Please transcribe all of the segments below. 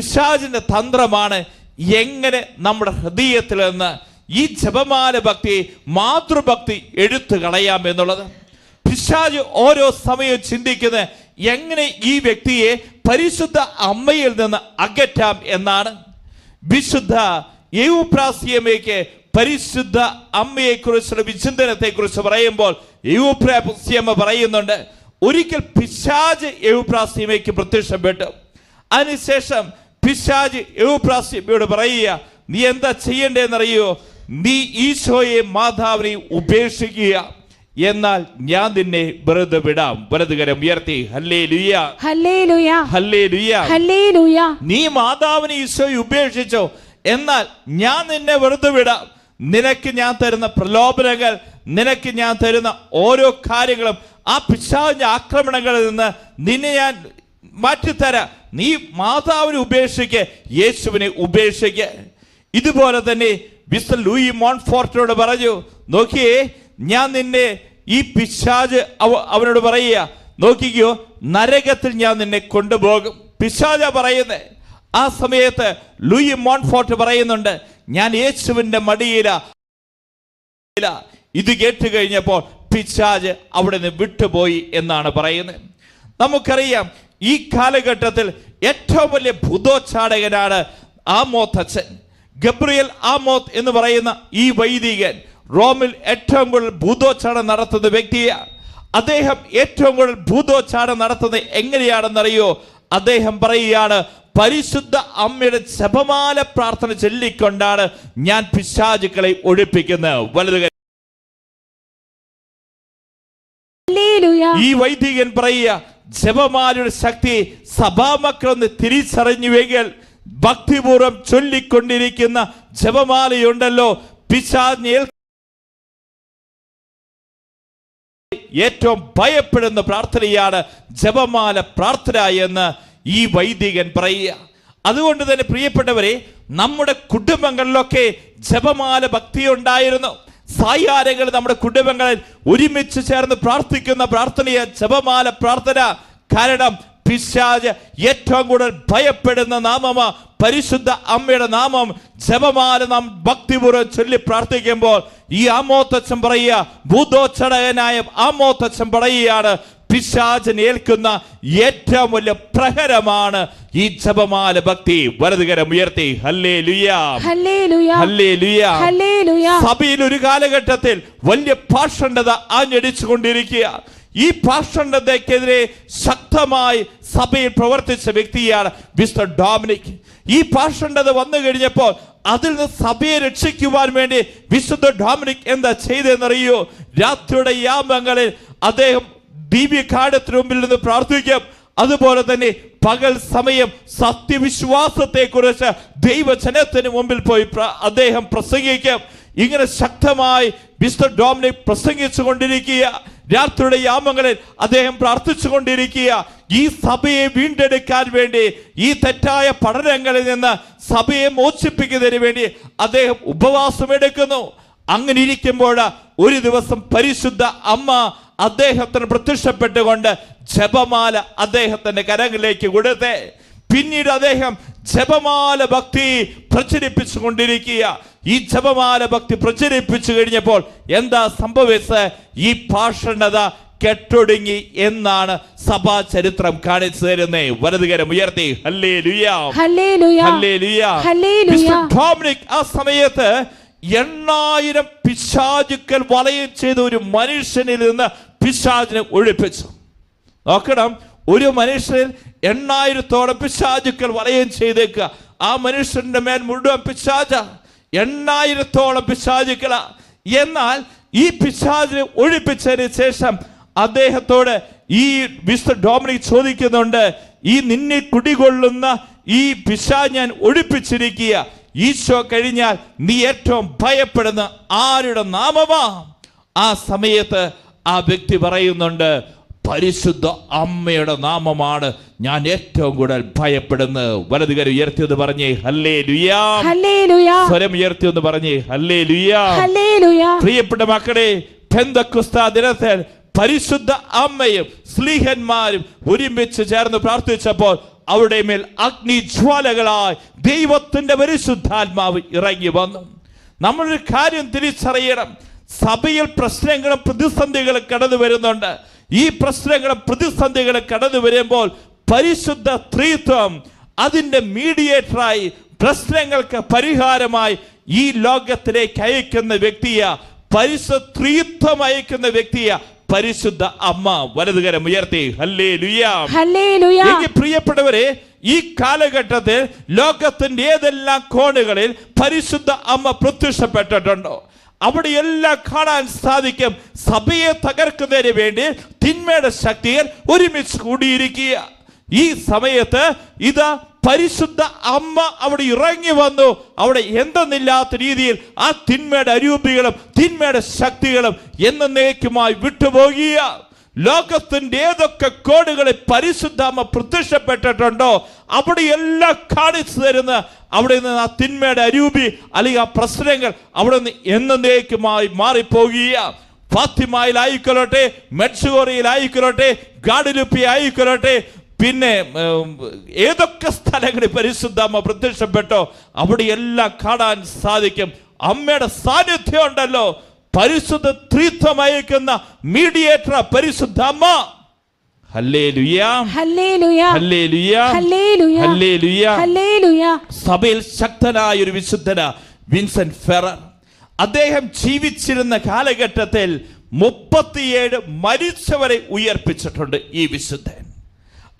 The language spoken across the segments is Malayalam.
പിശാചിന്റെ തന്ത്രമാണ് എങ്ങനെ നമ്മുടെ ഹൃദയത്തിൽ നിന്ന് ഈ ജപമാല ഭക്തി, മാതൃഭക്തി എടുത്തു കളയാം എന്നുള്ളത്. പിശാച് ഓരോ സമയവും ചിന്തിക്കുന്നത് എങ്ങനെ ഈ വ്യക്തിയെ പരിശുദ്ധ അമ്മയിൽ നിന്ന് അകറ്റാം എന്നാണ്. വിശുദ്ധ എവുപ്രാസ്യമേക്ക് പരിശുദ്ധ അമ്മയെ കുറിച്ചുള്ള വിചിന്തനത്തെ കുറിച്ച് പറയുമ്പോൾ എവുപ്രാസ്യമ്മ പറയുന്നുണ്ട്, ഒരിക്കൽ പിശാച് എവുപ്രാസ്യമേക്ക് പ്രത്യക്ഷപ്പെട്ടു. അതിനുശേഷം പിശാച് എവുപ്രാസ്യമ്മയോട് പറയുക, നീ എന്താ ചെയ്യേണ്ടതെന്നറിയോ? നീ ഈശോയെ മാതാവിനെ ഉപേക്ഷിക്കുക, എന്നാൽ ഞാൻ നിന്നെ വെറുതെ വിടാം. വലതുകരം ഉയർത്തി ഹല്ലേലൂയ, ഹല്ലേലൂയ, ഹല്ലേലൂയ, ഹല്ലേലൂയ. നീ മാതാവിനെ ഈശോയെ ഉപേക്ഷിച്ചോ, എന്നാൽ ഞാൻ നിന്നെ വെറുതെ വിടാം. നിനക്ക് ഞാൻ തരുന്ന പ്രലോഭനങ്ങൾ, നിനക്ക് ഞാൻ തരുന്ന ഓരോ കാര്യങ്ങളും, ആ പിശാചിന്റെ ആക്രമണങ്ങളിൽ നിന്ന് നിന്നെ ഞാൻ മാറ്റിത്തരാം. നീ മാതാവിനെ ഉപേക്ഷിക്ക്, യേശുവിനെ ഉപേക്ഷിക്ക്. ഇതുപോലെ തന്നെ വിശുദ്ധ ലൂയി മോൺഫോർട്ടിനോട് പറഞ്ഞു, നോക്കിയേ, ഞാൻ നിന്നെ, ഈ പിശാച് അവനോട് പറയുക, നോക്കിക്കോ, നരകത്തിൽ ഞാൻ നിന്നെ കൊണ്ടുപോകും. പിശാചാ പറയുന്നേ. ആ സമയത്ത് ലൂയി മോൺഫോർട്ട് പറയുന്നുണ്ട്, ഞാൻ യേശുവിന്റെ മടിയില. ഇത് കേട്ട് കഴിഞ്ഞപ്പോൾ പിശാച് അവിടെ നിന്ന് വിട്ടുപോയി എന്നാണ് പറയുന്നത്. നമുക്കറിയാം, ഈ കാലഘട്ടത്തിൽ ഏറ്റവും വലിയ ഭൂതോച്ചാടകനാണ് ആമോത്ത് അച്ഛൻ. ഗബ്രിയേൽ ആമോത്ത് എന്ന് പറയുന്ന ഈ വൈദികൻ റോമിൽ ഏറ്റവും കൂടുതൽ ഭൂതോച്ചാടനം നടത്തുന്ന വ്യക്തിയാണ്. അദ്ദേഹം ഏറ്റവും കൂടുതൽ ഭൂതോച്ചാടനം നടത്തുന്നത് എങ്ങനെയാണെന്നറിയോ? അദ്ദേഹം പറയുകയാണ്, പരിശുദ്ധ അമ്മയുടെ ജപമാല പ്രാർത്ഥന ചൊല്ലിക്കൊണ്ടാണ് ഞാൻ പിശാചുക്കളെ ഒഴിപ്പിക്കുന്നത്. വലതുകൈ. ഈ വൈദികൻ പറയുക, ജപമാലയുടെ ശക്തി സഭാമക്കളൊന്ന് തിരിച്ചറിഞ്ഞുവെങ്കിൽ ഭക്തിപൂർവ്വം ചൊല്ലിക്കൊണ്ടിരിക്കുന്ന ജപമാലയുണ്ടല്ലോ, പിശാചിനെ ഏറ്റവും ഭയപ്പെടുന്ന പ്രാർത്ഥനയാണ് ജപമാല പ്രാർത്ഥന എന്ന് ഈ വൈദികൻ പറയുക. അതുകൊണ്ട് തന്നെ പ്രിയപ്പെട്ടവരെ, നമ്മുടെ കുടുംബങ്ങളിലൊക്കെ ജപമാല ഭക്തി ഉണ്ടായിരുന്നു. സായാഹ്നങ്ങൾ നമ്മുടെ കുടുംബങ്ങളിൽ ഒരുമിച്ച് ചേർന്ന് പ്രാർത്ഥിക്കുന്ന പ്രാർത്ഥനയാണ് ജപമാല പ്രാർത്ഥന. കാരണം പിശാച് ഏറ്റവും കൂടുതൽ ഭയപ്പെടുന്ന നാമമാ പരിശുദ്ധ അമ്മയുടെ നാമം. ജപമാല നാം ഭക്തിപൂർവ്വം ചൊല്ലി പ്രാർത്ഥിക്കുമ്പോൾ ഈ ആമോത്തച്ഛൻ പറയുക, ഭൂതോച്ചടകനായ ആമോത്തച്ഛൻ പറയുകയാണ്, പിശാചിനെ ഏൽക്കുന്ന ഏറ്റവും വലിയ പ്രഹരമാണ് ഈ ജപമാല ഭക്തി. വലതുകരം ഉയർത്തി ഹല്ലേലൂയ, ഹല്ലേലൂയ, ഹല്ലേലൂയ, ഹല്ലേലൂയ. സഭയിൽ ഒരു കാലഘട്ടത്തിൽ വലിയ പാഷണ്ഡത ആഞ്ഞടിച്ചു കൊണ്ടിരിക്കുക. ഈ പാഷണ്ഡതയ്ക്കെതിരെ ശക്തമായി സഭയിൽ പ്രവർത്തിച്ച വ്യക്തിയാണ് മിസ്റ്റർ ഡൊമിനിക്. ഈ പാഷണ്ഡത വന്നു കഴിഞ്ഞപ്പോൾ അതിൽ നിന്ന് സഭയെ രക്ഷിക്കുവാൻ വേണ്ടി വിശുദ്ധ ഡൊമിനിക് എന്താ ചെയ്തെന്നറിയോ? രാത്രിയുടെ യാമങ്ങളിൽ അദ്ദേഹം ദിവ്യകാഠത്തിന് മുമ്പിൽ നിന്ന് പ്രാർത്ഥിക്കും. അതുപോലെ തന്നെ പകൽ സമയം സത്യവിശ്വാസത്തെ കുറിച്ച് ദൈവജനത്തിന് മുമ്പിൽ പോയി അദ്ദേഹം പ്രസംഗിക്കും. ഇങ്ങനെ ശക്തമായി മിസ്റ്റർ ഡൊമിനിക് പ്രസംഗിച്ചു കൊണ്ടിരിക്കുക. രാത്രിയുടെ യാമങ്ങളിൽ അദ്ദേഹം പ്രാർത്ഥിച്ചു കൊണ്ടിരിക്കുക. ഈ സഭയെ വീണ്ടെടുക്കാൻ വേണ്ടി, ഈ തെറ്റായ പഠനങ്ങളിൽ നിന്ന് സഭയെ മോചിപ്പിക്കുന്നതിന് വേണ്ടി അദ്ദേഹം ഉപവാസം എടുക്കുന്നു. അങ്ങനെ ഇരിക്കുമ്പോൾ ഒരു ദിവസം പരിശുദ്ധ അമ്മ അദ്ദേഹത്തിന് പ്രത്യക്ഷപ്പെട്ടുകൊണ്ട് ജപമാല അദ്ദേഹത്തിന്റെ കരങ്ങളിലേക്ക് കൊടുത്തേ. പിന്നീട് അദ്ദേഹം ജപമാല ഭക്തി പ്രചരിപ്പിച്ചു കൊണ്ടിരിക്കുക. ഈ ജപമാല ഭക്തി പ്രചരിപ്പിച്ചു കഴിഞ്ഞപ്പോൾ എന്താ സംഭവിച്ചത്? ഈ പാഷണ്ഡത കെട്ടൊടുങ്ങി എന്നാണ് സഭാ ചരിത്രം കാണിച്ചു തരുന്നേ. വലതുകരം ഉയർത്തി ഹല്ലേലൂയ, ഹല്ലേലൂയ, ഹല്ലേലൂയ, ഹല്ലേലൂയ. ഡൊമിനിക് ആ സമയത്ത് 8000 പിശാചുക്കൾ വലയം ചെയ്ത ഒരു മനുഷ്യനിൽ നിന്ന് പിശാചിനെ ഒഴിപ്പിച്ചു. നോക്കണം, ഒരു മനുഷ്യനിൽ 8000-ഓളം പിശാചുക്കൾ വലയം ചെയ്തേക്കുക. ആ മനുഷ്യന്റെ മേൽ മുഴുവൻ പിശാച, 8000-ഓളം പിശാചുക്കള. എന്നാൽ ഈ പിശാചിനെ ഒഴിപ്പിച്ചതിന് ശേഷം അദ്ദേഹത്തോട് ഈ മിസ്റ്റർ ഡൊമിനിക് ചോദിക്കുന്നുണ്ട്, ഈ നിന്നെ കുടികൊള്ളുന്ന ഈ പിശാച് ഞാൻ ഒഴിപ്പിച്ചിരിക്കുക. ഈശോ കഴിഞ്ഞാൽ നീ ഏറ്റവും ഭയപ്പെടുന്ന ആരുടെ നാമമാ? ആ സമയത്ത് ആ വ്യക്തി പറയുന്നുണ്ട്, പരിശുദ്ധ അമ്മയുടെ നാമമാണ് ഞാൻ ഏറ്റവും കൂടുതൽ ഭയപ്പെടുന്നത്. വലതുകരം ഉയർത്തിയെന്ന് പറഞ്ഞേ ഹല്ലേലൂയ, ഹല്ലേലൂയ. സ്വരം ഉയർത്തിയെന്ന് പറഞ്ഞേ ഹല്ലേലൂയ, ഹല്ലേലൂയ. പ്രിയപ്പെട്ട മക്കളെ, പെന്തക്കോസ്താ ദിനത്തിൽ പരിശുദ്ധ അമ്മയും സ്ലീഹന്മാരും ഒരുമിച്ച് ചേർന്ന് പ്രാർത്ഥിച്ചപ്പോൾ അവിടെ മേൽ അഗ്നിജ്വാലകളായി ദൈവത്തിന്റെ പരിശുദ്ധാത്മാവ് ഇറങ്ങി വന്നു. നമ്മളൊരു കാര്യം തിരിച്ചറിയണം, സഭയിൽ പ്രശ്നങ്ങളും പ്രതിസന്ധികളും കടന്നു വരുന്നുണ്ട്. ഈ പ്രശ്നങ്ങളും പ്രതിസന്ധികളും കടന്നു വരുമ്പോൾ പരിശുദ്ധ ത്രിത്വം അതിന്റെ മീഡിയേറ്ററായി പ്രശ്നങ്ങൾക്ക് പരിഹാരമായി ഈ ലോകത്തിലേക്ക് അയക്കുന്ന വ്യക്തിയാ പരിശുദ്ധ ത്രിത്വം അയക്കുന്ന വ്യക്തിയാ പരിശുദ്ധ അമ്മ. വലതുകരം ഉയർത്തി ഹല്ലേലൂയ. എങ്കിൽ പ്രിയപ്പെട്ടവരെ, ഈ കാലഘട്ടത്തിൽ ലോകത്തിന്റെ ഏതെല്ലാം കോണുകളിൽ പരിശുദ്ധ അമ്മ പ്രത്യക്ഷപ്പെട്ടിട്ടുണ്ടോ അവിടെയെല്ലാം കാണാൻ സാധിക്കും സഭയെ തകർക്കുന്നതിന് വേണ്ടി തിന്മയുടെ ശക്തികൾ ഒരുമിച്ച് കൂടിയിരിക്കുക. ഈ സമയത്ത് ഇതാ പരിശുദ്ധ അമ്മ അവിടെ ഇറങ്ങി വന്നു. അവിടെ എന്തെന്നില്ലാത്ത രീതിയിൽ ആ തിന്മയുടെ അരൂപികളും തിന്മയുടെ ശക്തികളും എന്നേക്കുമായി വിട്ടുപോകുക. ലോകത്തിന്റെ ഏതൊക്കെ കോണുകളിൽ പരിശുദ്ധ അമ്മ പ്രത്യക്ഷപ്പെട്ടിട്ടുണ്ടോ അവിടെയെല്ലാം കാണിച്ചു തരുന്ന അവിടെ നിന്ന് ആ തിന്മയുടെ അരൂപി അല്ലെങ്കിൽ ആ പ്രശ്നങ്ങൾ അവിടെ നിന്ന് എന്നേക്കുമായി മാറിപ്പോകുക. ഫാത്തിമയിലായിക്കൊള്ളട്ടെ, മെഡ്ജുഗോറിയയിലായിക്കൊള്ളട്ടെ, ഗാഡലുപ്പി ആയിക്കൊള്ളട്ടെ, പിന്നെ ഏതൊക്കെ സ്ഥലങ്ങളിൽ പരിശുദ്ധ അമ്മ പ്രത്യക്ഷപ്പെട്ടോ അവിടെയെല്ലാം കാണാൻ സാധിക്കും അമ്മയുടെ സാന്നിധ്യം ഉണ്ടല്ലോ. പരിശുദ്ധ ത്രിത്വം അയക്കുന്ന മീഡിയേറ്റർ പരിശുദ്ധ അമ്മ. ഹല്ലേലൂയ, ഹല്ലേലൂയ, ഹല്ലേലൂയ, ഹല്ലേലൂയ, ഹല്ലേലൂയ. സഭയിൽ ശക്തനായ ഒരു വിശുദ്ധനാ വിൻസെന്റ് ഫെറർ. അദ്ദേഹം ജീവിച്ചിരുന്ന കാലഘട്ടത്തിൽ 37 മരിച്ചവരെ ഉയർപ്പിച്ചിട്ടുണ്ട് ഈ വിശുദ്ധൻ.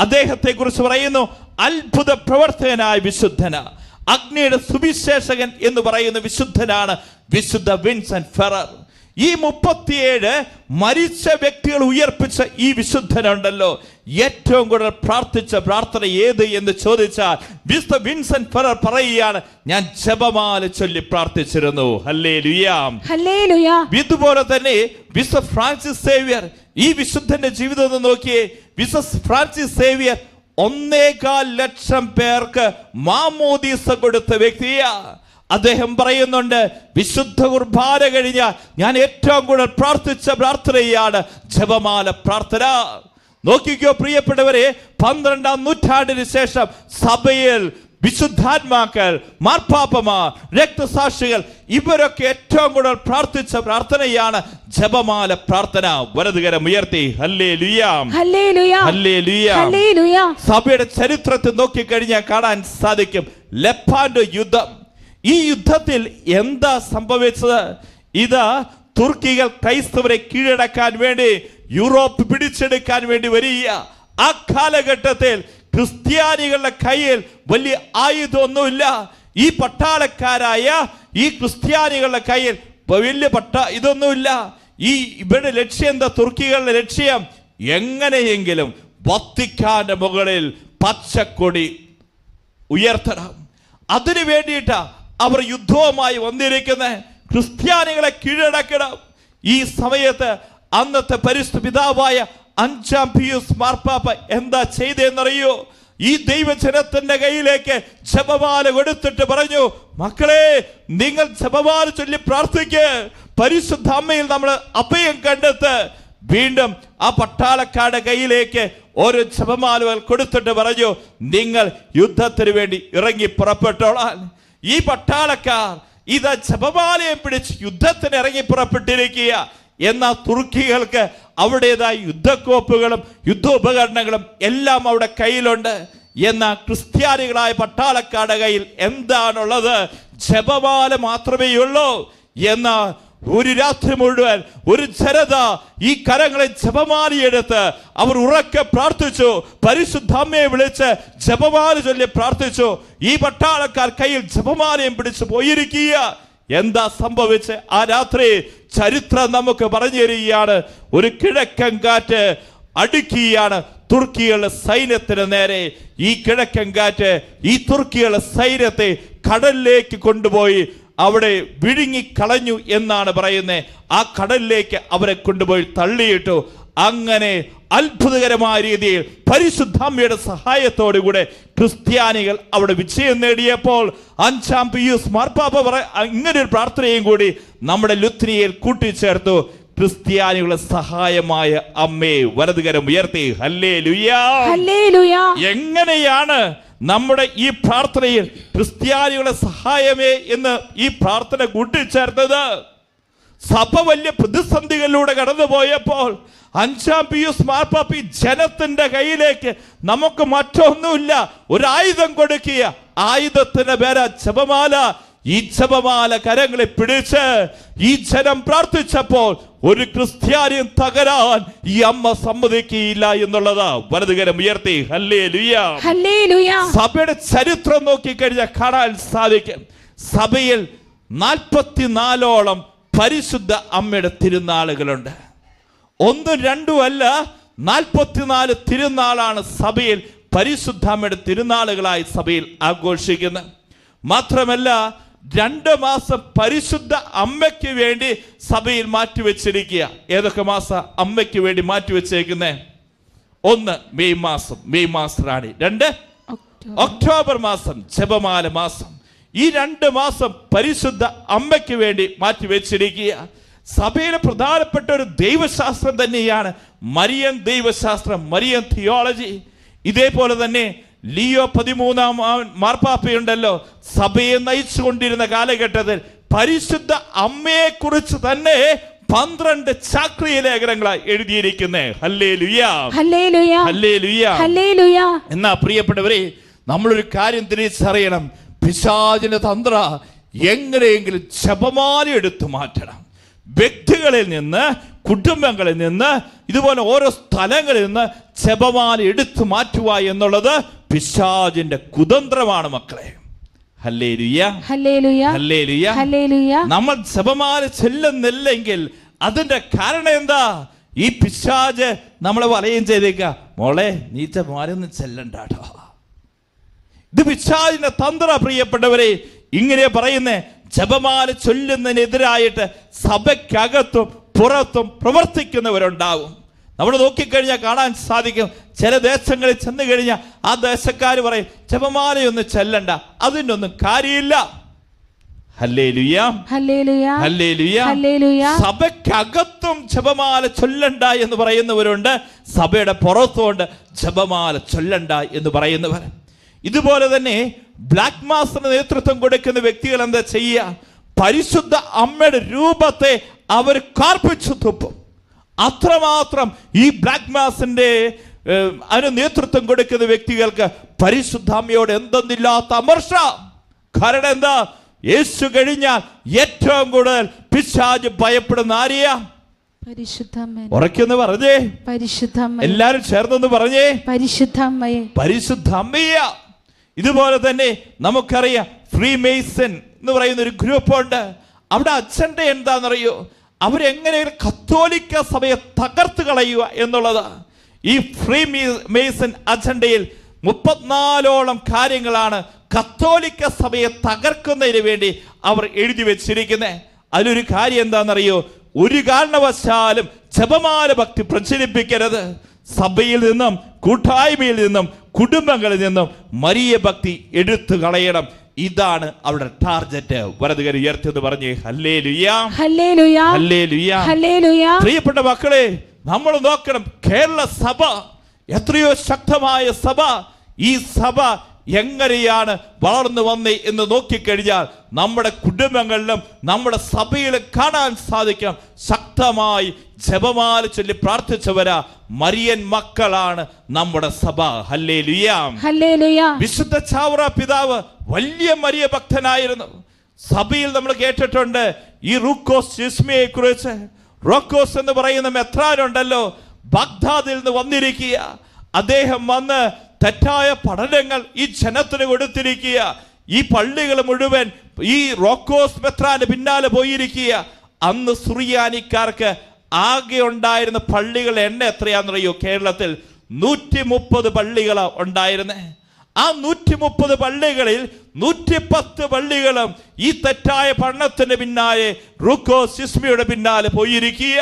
അദ്ദേഹത്തെ കുറിച്ച് പറയുന്നു അത്ഭുത പ്രവർത്തകനായ വിശുദ്ധന, അഗ്നിയുടെ സുവിശേഷകൻ എന്ന് പറയുന്ന വിശുദ്ധനാണ് വിശുദ്ധ വിൻസെന്റ് ഫെറർ. ഈ 37 മരിച്ച വ്യക്തികൾ ഉയർപ്പിച്ച ഈ വിശുദ്ധനുണ്ടല്ലോ, ഏറ്റവും കൂടുതൽ പ്രാർത്ഥിച്ച പ്രാർത്ഥന ഏത് എന്ന് ചോദിച്ചാൽ വിശുദ്ധ വിൻസെന്റ് ഫെറർ പറയുകയാണ്, ഞാൻ ജപമാല ചൊല്ലി പ്രാർത്ഥിച്ചിരുന്നു. Hallelujah, hallelujah. ഇതുപോലെ തന്നെ വിശുദ്ധ ഫ്രാൻസിസ് സേവ്യർ, ഈ വിശുദ്ധന്റെ ജീവിതം ഒന്ന് നോക്കിയേ. വിശുദ്ധ ഫ്രാൻസിസ് സേവ്യർ 1.25 ലക്ഷം പേർക്ക് മാമോദീസ കൊടുത്ത വ്യക്തിയാ. അദ്ദേഹം പറയുന്നുണ്ട്, വിശുദ്ധ കുർബാന കഴിഞ്ഞാൽ ഞാൻ ഏറ്റവും കൂടുതൽ പ്രാർത്ഥിച്ച പ്രാർത്ഥനയാണ് ജപമാല പ്രാർത്ഥന. നോക്കിക്കോ പ്രിയപ്പെട്ടവരെ, 12ാം നൂറ്റാണ്ടിന് ശേഷം സഭയിൽ വിശുദ്ധാത്മാക്കൾ, മാർപ്പാപ്പമാർ, രക്തസാക്ഷികൾ ഇവരൊക്കെ ഏറ്റവും കൂടുതൽ പ്രാർത്ഥിച്ച പ്രാർത്ഥനയാണ് ജപമാല പ്രാർത്ഥന. വലതുകരം ഉയർത്തി ഹല്ലേലൂയ, ഹല്ലേലൂയ, ഹല്ലേലൂയ, ഹല്ലേലൂയ. സഭയുടെ ചരിത്രത്തിൽ നോക്കിക്കഴിഞ്ഞാൽ കാണാൻ സാധിക്കും ലെപ്പാൻഡോ യുദ്ധം. ഈ യുദ്ധത്തിൽ എന്താ സംഭവിച്ചത്? ഇതാ തുർക്കികൾ ക്രൈസ്തവരെ കീഴടക്കാൻ വേണ്ടി, യൂറോപ്പ് പിടിച്ചെടുക്കാൻ വേണ്ടി വരിക. ആ കാലഘട്ടത്തിൽ ക്രിസ്ത്യാനികളുടെ കയ്യിൽ വലിയ ആയുധമൊന്നുമില്ല. ഈ പട്ടാളക്കാരായ ഈ ക്രിസ്ത്യാനികളുടെ കയ്യിൽ വലിയ ഇതൊന്നുമില്ല. ഇവരുടെ ലക്ഷ്യം എന്താ? തുർക്കികളുടെ ലക്ഷ്യം എങ്ങനെയെങ്കിലും വത്തിക്കാന്റെ മുകളിൽ പച്ചക്കൊടി ഉയർത്തണം. അതിനു വേണ്ടിയിട്ടാ അവർ യുദ്ധവുമായി വന്നിരിക്കുന്നത്. ക്രിസ്ത്യാനികളെ കീഴടക്കണം. ഈ സമയത്ത് അന്നത്തെ പരിശുദ്ധ പിതാവായ 5-ാം പിയൂസ് മാർപ്പാപ്പ എന്താ ചെയ്തെന്നറിയോ? ഈ ദൈവജനത്തിന്റെ കയ്യിലേക്ക് ജപമാല കൊടുത്തിട്ട് പറഞ്ഞു, മക്കളെ നിങ്ങൾ ജപമാല ചൊല്ലി പ്രാർത്ഥിക്ക്, പരിശുദ്ധ അമ്മയിൽ നമ്മൾ അഭയം കണ്ടെത്ത്. വീണ്ടും ആ പട്ടാളക്കാരുടെ കയ്യിലേക്ക് ഓരോ ജപമാലകൾ കൊടുത്തിട്ട് പറഞ്ഞു, നിങ്ങൾ യുദ്ധത്തിന് വേണ്ടി ഇറങ്ങി പുറപ്പെട്ടോളാൻ. ഈ പട്ടാളക്കാർ ഇതാ ജപമാലയെ പിടിച്ച് യുദ്ധത്തിന് ഇറങ്ങി പുറപ്പെട്ടിരിക്കുക. എന്നാൽ തുർക്കികൾക്ക് അവിടേതായ യുദ്ധക്കോപ്പുകളും യുദ്ധോപകരണങ്ങളും എല്ലാം അവിടെ കയ്യിലുണ്ട്. എന്നാൽ ക്രിസ്ത്യാനികളായ പട്ടാളക്കാരുടെ കയ്യിൽ എന്താണുള്ളത്? ജപമാല മാത്രമേ ഉള്ളൂ. എന്നാൽ ഒരു രാത്രി മുഴുവൻ ഒരു ജനത ഈ കരങ്ങളെ ജപമാലയെടുത്ത് അവർ ഉറക്കെ പ്രാർത്ഥിച്ചു, പരിശുദ്ധ അമ്മയെ വിളിച്ച് ജപമാല ചൊല്ലി പ്രാർത്ഥിച്ചു. ഈ പട്ടാളക്കാർ കയ്യിൽ ജപമാലയും പിടിച്ചു പോയിരിക്കുക. എന്താ സംഭവിച്ച്? ആ രാത്രി ചരിത്രം നമുക്ക് പറഞ്ഞു തരികയാണ്. ഒരു കിഴക്കൻ കാറ്റ് അടുക്കുകയാണ് തുർക്കികളുടെ സൈന്യത്തിന് നേരെ. ഈ കിഴക്കൻ കാറ്റ് ഈ തുർക്കികളുടെ സൈന്യത്തെ കടലിലേക്ക് കൊണ്ടുപോയി അവിടെ വിഴുങ്ങിക്കളഞ്ഞു എന്നാണ് പറയുന്നത്. ആ കടലിലേക്ക് അവരെ കൊണ്ടുപോയി തള്ളിയിട്ടു. അങ്ങനെ അത്ഭുതകരമായ രീതിയിൽ പരിശുദ്ധമ്മയുടെ സഹായത്തോടുകൂടെ ക്രിസ്ത്യാനികൾ അവിടെ വിജയം നേടിയപ്പോൾ 5-ാം പിയൂസ് മാർപ്പാപ്പ ഇങ്ങനൊരു പ്രാർത്ഥനയും കൂടി നമ്മുടെ ലുത്രിയയിൽ കൂട്ടിച്ചേർത്തു. ക്രിസ്ത്യാനികളുടെ സഹായമായ അമ്മേ, വലതുകരം ഉയർത്തി ഹല്ലേലൂയ. ഹല്ലേലൂയ. എങ്ങനെയാണ് നമ്മുടെ ഈ പ്രാർത്ഥനയിൽ ക്രിസ്ത്യാനികളുടെ സഹായമേ എന്ന് ഈ പ്രാർത്ഥന കൂട്ടിച്ചേർത്തത്? സഭ വലിയ പ്രതിസന്ധികളിലൂടെ കടന്നുപോയപ്പോൾ 5-ാം പിയൂസ് മാർപ്പാപ്പ ജനത്തിന്റെ കയ്യിലേക്ക് നമുക്ക് മറ്റൊന്നുമില്ല, ഒരു ആയുധം കൊടുക്കുക. ആയുധത്തിന്റെ പേര് ജപമാല. ഈ ജപമാല കരങ്ങളെ പിടിച്ച് ഈ ജനം പ്രാർത്ഥിച്ചപ്പോൾ ഒരു ക്രിസ്ത്യാനിയും തകരാൻ ഈ അമ്മ സമ്മതിക്കുകയില്ല എന്നുള്ളത് വലതുകരം ഉയർത്തി ഹല്ലേലൂയ. ഹല്ലേലൂയ. സഭയുടെ ചരിത്രം നോക്കിക്കഴിഞ്ഞാൽ കാണാൻ സാധിക്കും, സഭയിൽ 44ഓളം പരിശുദ്ധ അമ്മയുടെ തിരുനാളുകളുണ്ട്. 1-2 അല്ല, 44 തിരുനാളാണ് സഭയിൽ പരിശുദ്ധ അമ്മയുടെ തിരുനാളുകളായി സഭയിൽ ആഘോഷിക്കുന്നത്. മാത്രമല്ല 2 മാസം പരിശുദ്ധ അമ്മയ്ക്ക് വേണ്ടി സഭയിൽ മാറ്റിവെച്ചിരിക്കുക. ഏതൊക്കെ മാസം അമ്മയ്ക്ക് വേണ്ടി മാറ്റിവെച്ചേക്കുന്നേ? 1 മെയ് മാസം, മെയ് മാസറാണി. 2 ഒക്ടോബർ മാസം, ജപമാല മാസം. ഈ 2 മാസം പരിശുദ്ധ അമ്മയ്ക്ക് വേണ്ടി മാറ്റിവെച്ചിരിക്കുക. സഭയിലെ പ്രധാനപ്പെട്ട ഒരു ദൈവശാസ്ത്രം തന്നെയാണ് മരിയൻ ദൈവശാസ്ത്രം, മരിയൻ തിയോളജി. ഇതേപോലെ തന്നെ ലിയോ 13-ാം മാർപ്പാപ്പയുണ്ടല്ലോ, സഭയെ നയിച്ചുകൊണ്ടിരുന്ന കാലഘട്ടത്തിൽ പരിശുദ്ധ അമ്മയെ കുറിച്ച് തന്നെ 12 ചാക്രിക ലേഖനങ്ങളായി എഴുതിയിരിക്കുന്നേ. ഹല്ലേലൂയ, ഹല്ലേലൂയ, ഹല്ലേലൂയ, ഹല്ലേലൂയ. എന്നാ പ്രിയപ്പെട്ടവരെ, നമ്മളൊരു കാര്യം തിരിച്ചറിയണം, പിശാചിന്റെ തന്ത്ര എങ്ങനെയെങ്കിലും ജപമാല എടുത്തു മാറ്റണം. വ്യക്തികളിൽ നിന്ന്, കുടുംബങ്ങളിൽ നിന്ന്, ഇതുപോലെ ഓരോ സ്ഥലങ്ങളിൽ നിന്ന് ജപമാല എടുത്തു മാറ്റുക എന്നുള്ളത് പിശാചിന്റെ കുതന്ത്രമാണ് മക്കളെ. ഹല്ലേലൂയ, ഹല്ലേലൂയ, ഹല്ലേലൂയ, ഹല്ലേലൂയ. നമ്മൾ ജപമാല ചെല്ലുന്നില്ലെങ്കിൽ അതിന്റെ കാരണം എന്താ? ഈ പിശാച് നമ്മളെ വലയം ചെയ്തേക്ക, മോളെ നീ ജപമാല ഒന്നും ചെല്ലണ്ടാട്ടോ. ഇത് പിശാചിന്റെ തന്ത്ര. പ്രിയപ്പെട്ടവരെ, ഇങ്ങനെ പറയുന്നേ, ജപമാല ചൊല്ലുന്നതിനെതിരായിട്ട് സഭയ്ക്കകത്തും പുറത്തും പ്രവർത്തിക്കുന്നവരുണ്ടാവും. നമ്മൾ നോക്കിക്കഴിഞ്ഞാൽ കാണാൻ സാധിക്കും, ചില ദേശങ്ങളിൽ ചെന്ന് കഴിഞ്ഞാൽ ആ ദേശക്കാർ പറയും ജപമാലയൊന്നും ചെല്ലണ്ട, അതിൻ്റെ ഒന്നും കാര്യമില്ല. ഹല്ലേലൂയ, ഹല്ലേലൂയ, ഹല്ലേലൂയ, ഹല്ലേലൂയ. സഭയ്ക്കകത്തും ജപമാല ചൊല്ലണ്ട എന്ന് പറയുന്നവരുണ്ട്, സഭയുടെ പുറത്തുകൊണ്ട് ജപമാല ചൊല്ലണ്ട എന്ന് പറയുന്നവർ. ഇതുപോലെ തന്നെ ബ്ലാക്ക് മാസിന് നേതൃത്വം കൊടുക്കുന്ന വ്യക്തികൾ എന്താ ചെയ്യുക? പരിശുദ്ധ അമ്മയുടെ രൂപത്തെ അവർ കാർപ്പിച്ചു തുപ്പും. അത്രമാത്രം ഈ ബ്ലാക്ക് മാസിന്റെ അതിന് നേതൃത്വം കൊടുക്കുന്ന വ്യക്തികൾക്ക് പരിശുദ്ധ അമ്മയോട് എന്തെന്നില്ലാത്ത അമർഷ. കാരണം എന്താ? യേശു കഴിഞ്ഞാൽ ഏറ്റവും കൂടുതൽ പിശാച് ഭയപ്പെടുന്ന ആരെയാ? പരിശുദ്ധമ്മേ. ഉറക്കെന്ന് പറഞ്ഞേ, പരിശുദ്ധമ്മേ. എല്ലാരും ചേർന്നെന്ന് പറഞ്ഞേ, പരിശുദ്ധമ്മയെ. പരിശുദ്ധ അമ്മയ. ഇതുപോലെ തന്നെ നമുക്കറിയാം, ഫ്രീ മേസൺ എന്ന് പറയുന്ന ഒരു ഗ്രൂപ്പുണ്ട്. അവിടെ അജണ്ട എന്താണെന്നറിയോ? അവരെങ്ങനെ കത്തോലിക്ക സഭയെ തകർത്ത് കളയുക എന്നുള്ളത്. ഈ ഫ്രീ മേസൺ അജണ്ടയിൽ 34ഓളം കാര്യങ്ങളാണ് കത്തോലിക്ക സഭയെ തകർക്കുന്നതിന് വേണ്ടി അവർ എഴുതി വെച്ചിരിക്കുന്നത്. അതിലൊരു കാര്യം എന്താണെന്നറിയോ? ഒരു കാരണവശാലും ജപമാല ഭക്തി പ്രചരിപ്പിക്കരുത്. സഭയിൽ നിന്നും, കൂട്ടായ്മയിൽ നിന്നും, കുടുംബങ്ങളിൽ നിന്നും മരിയ ഭക്തി എടുത്തു കളയണം. ഇതാണ് അവരുടെ ടാർഗറ്റ്. വലതുകൈ ഉയർത്തി എന്ന് പറഞ്ഞേ ഹല്ലേലൂയ, ഹല്ലേലൂയ, ഹല്ലേലൂയ, ഹല്ലേലൂയ. പ്രിയപ്പെട്ട മക്കളെ, നമ്മൾ നോക്കണം, കേരള സഭ എത്രയോ ശക്തമായ സഭ. ഈ സഭ എങ്ങനെയാണ് വളർന്നു വന്നേ എന്ന് നോക്കിക്കഴിഞ്ഞാൽ നമ്മുടെ കുടുംബങ്ങളിലും നമ്മുടെ സഭയിലും കാണാൻ സാധിക്കും, ശക്തമായി ജപമാല ചൊല്ലി പ്രാർത്ഥിച്ചവരാ മരിയൻ മക്കളാണ് നമ്മുടെ സഭ. Hallelujah, hallelujah. വിശുദ്ധ ചാവറ പിതാവ് വലിയ മരിയ ഭക്തനായിരുന്നു. സഭയിൽ നമ്മൾ കേട്ടിട്ടുണ്ട് ഈ റൂക്കോസ് ജിസ്മിയെ കുറിച്ച്. റോക്കോസ് എന്ന് പറയുന്ന മെത്രാനുണ്ടല്ലോ, ബഗ്ദാദിൽ നിന്ന് വന്നിരിക്കുക. അദ്ദേഹം വന്ന് തെറ്റായ പഠനങ്ങൾ ഈ ജനത്തിന് കൊടുത്തിരിക്കുക. ഈ പള്ളികൾ മുഴുവൻ ഈ റോക്കോസ് മെത്രാന്റെ പിന്നാലെ പോയിരിക്കുക. അന്ന് സുറിയാനിക്കാർക്ക് ആകെ ഉണ്ടായിരുന്ന പള്ളികൾ എണ്ണ എത്രയാണെന്നറിയോ? കേരളത്തിൽ 130 പള്ളികൾ ഉണ്ടായിരുന്നേ. ആ 130 പള്ളികളിൽ 110 പള്ളികളും ഈ തെറ്റായ പഠനത്തിന് പിന്നാലെ റൂക്കോസ് ജിസ്മിയുടെ പിന്നാലെ പോയിരിക്കുക.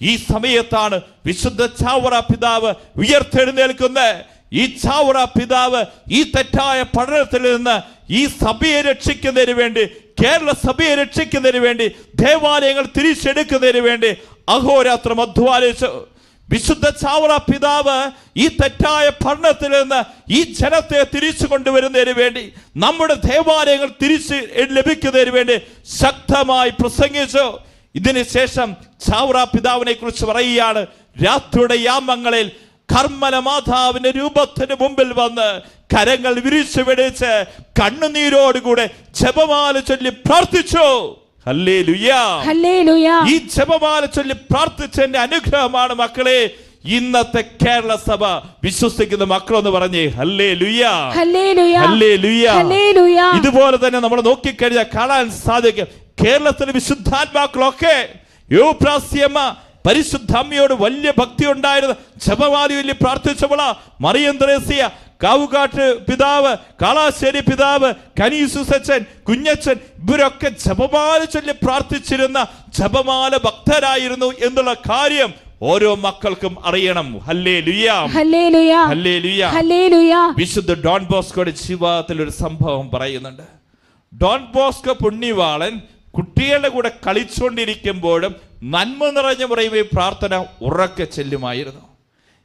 ഈ സമയത്താണ് വിശുദ്ധ ചാവറ പിതാവ് ഉയർത്തെഴുന്നേൽക്കുന്നത്. ഈ ചാവറ പിതാവ് ഈ തെറ്റായ പഠനത്തിൽ നിന്ന് ഈ സഭയെ രക്ഷിക്കുന്നതിന് വേണ്ടി, കേരള സഭയെ രക്ഷിക്കുന്നതിന് വേണ്ടി, ദേവാലയങ്ങൾ തിരിച്ചെടുക്കുന്നതിന് വേണ്ടി അഹോരാത്രം അധ്വാനിച്ചു. വിശുദ്ധ ചാവറ പിതാവ് ഈ തെറ്റായ ഭരണത്തിൽ നിന്ന് ഈ ജനത്തെ തിരിച്ചു കൊണ്ടുവരുന്നതിന് വേണ്ടി, നമ്മുടെ ദേവാലയങ്ങൾ തിരിച്ച് ലഭിക്കുന്നതിന് വേണ്ടി ശക്തമായി പ്രസംഗിച്ചു. ഇതിനുശേഷം ചാവറ പിതാവിനെ കുറിച്ച് പറയുകയാണ്, രാത്രിയുടെ യാമങ്ങളിൽ കർമ്മല മാതാവിന്റെ രൂപത്തിന് മുമ്പിൽ വന്ന് കരങ്ങൾ വിരിച്ചു പിടിച്ച് കണ്ണുനീരോടുകൂടെ ജപമാല ചൊല്ലി പ്രാർത്ഥിച്ചു. Hallelujah, hallelujah. ഈ ജപമാല ചൊല്ലി പ്രാർത്ഥിച്ചതിന്റെ അനുഗ്രഹമാണ് മക്കളെ ഇന്നത്തെ കേരള സഭ വിശ്വസിക്കുന്ന മക്കളെന്ന് പറഞ്ഞേ ഹല്ലേലൂയ, ഹല്ലേലൂയ, ഹല്ലേലൂയ, ഹല്ലേലൂയ. ഇതുപോലെ തന്നെ നമ്മൾ നോക്കിക്കഴിഞ്ഞാൽ കാണാൻ സാധിക്കും, കേരളത്തിലെ വിശുദ്ധാത്മാക്കളൊക്കെ യൂപ്രാസ്യമ്മ പരിശുദ്ധ അമ്മയോട് വലിയ ഭക്തി ഉണ്ടായിരുന്നു. ജപമാല ചൊല്ലി പ്രാർത്ഥിച്ചപ്പോൾ മറിയം ത്രേസ്യ, കാവുകാട്ട് പിതാവ്, കാളാശ്ശേരി പിതാവ്, കനീസുസച്ചൻ, കുഞ്ഞച്ചൻ, ഇവരൊക്കെ ജപമാല ചൊല്ലി പ്രാർത്ഥിച്ചിരുന്ന ജപമാല ഭക്തരായിരുന്നു എന്നുള്ള കാര്യം ഓരോ മക്കൾക്കും അറിയണം. ഹല്ലേലൂയ, ഹല്ലേലൂയ, ഹല്ലേലൂയ, ഹല്ലേലൂയ. വിശുദ്ധ ഡോൺ ബോസ്കോയുടെ ജീവിതത്തിൽ ഒരു സംഭവം പറയുന്നുണ്ട്. ഡോൺ ബോസ്കോ പുണ്യവാളൻ കുട്ടികളുടെ കൂടെ കളിച്ചുകൊണ്ടിരിക്കുമ്പോഴും നന്മ നിറഞ്ഞ മുറയുമേ പ്രാർത്ഥന ഉറക്കെ ചെല്ലുമായിരുന്നു.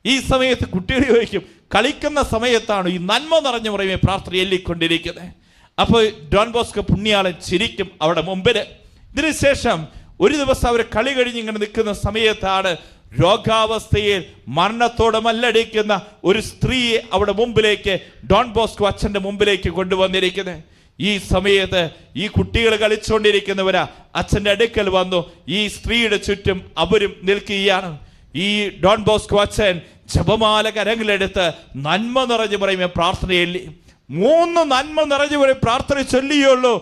ഈ സമയത്ത് കുട്ടികൾ ചോദിക്കും, കളിക്കുന്ന സമയത്താണ് ഈ നന്മ നിറഞ്ഞ മുറയുമേ പ്രാർത്ഥന എല്ലിക്കൊണ്ടിരിക്കുന്നത്. അപ്പോൾ ഡോൺ ബോസ്കോ പുണ്യാളൻ ചിരിക്കും അവിടെ മുമ്പിൽ. ഇതിനുശേഷം ഒരു ദിവസം അവർ കളി കഴിഞ്ഞ് ഇങ്ങനെ നിൽക്കുന്ന സമയത്താണ് രോഗാവസ്ഥയിൽ മരണത്തോടെ മല്ലടിക്കുന്ന ഒരു സ്ത്രീയെ അവിടെ മുമ്പിലേക്ക് ഡോൺ ബോസ്കോ അച്ഛൻ്റെ മുമ്പിലേക്ക് കൊണ്ടുവന്നിരിക്കുന്നത്. ഈ സമയത്ത് ഈ കുട്ടികൾ കളിച്ചുകൊണ്ടിരിക്കുന്നവരാ അച്ഛൻ്റെ അടുക്കൽ വന്നു. ഈ സ്ത്രീയുടെ ചുറ്റും അവരും നിൽക്കുകയാണ്. ഈ ഡോൺ ബോസ്കോ അച്ഛൻ ജപമാല കരങ്ങളെടുത്ത് നന്മ നിറഞ്ഞു പറയുമ്പോൾ പ്രാർത്ഥനയില്ലേ 3 നന്മ നിറഞ്ഞു പറയും പ്രാർത്ഥന ചൊല്ലിയുള്ളൂ.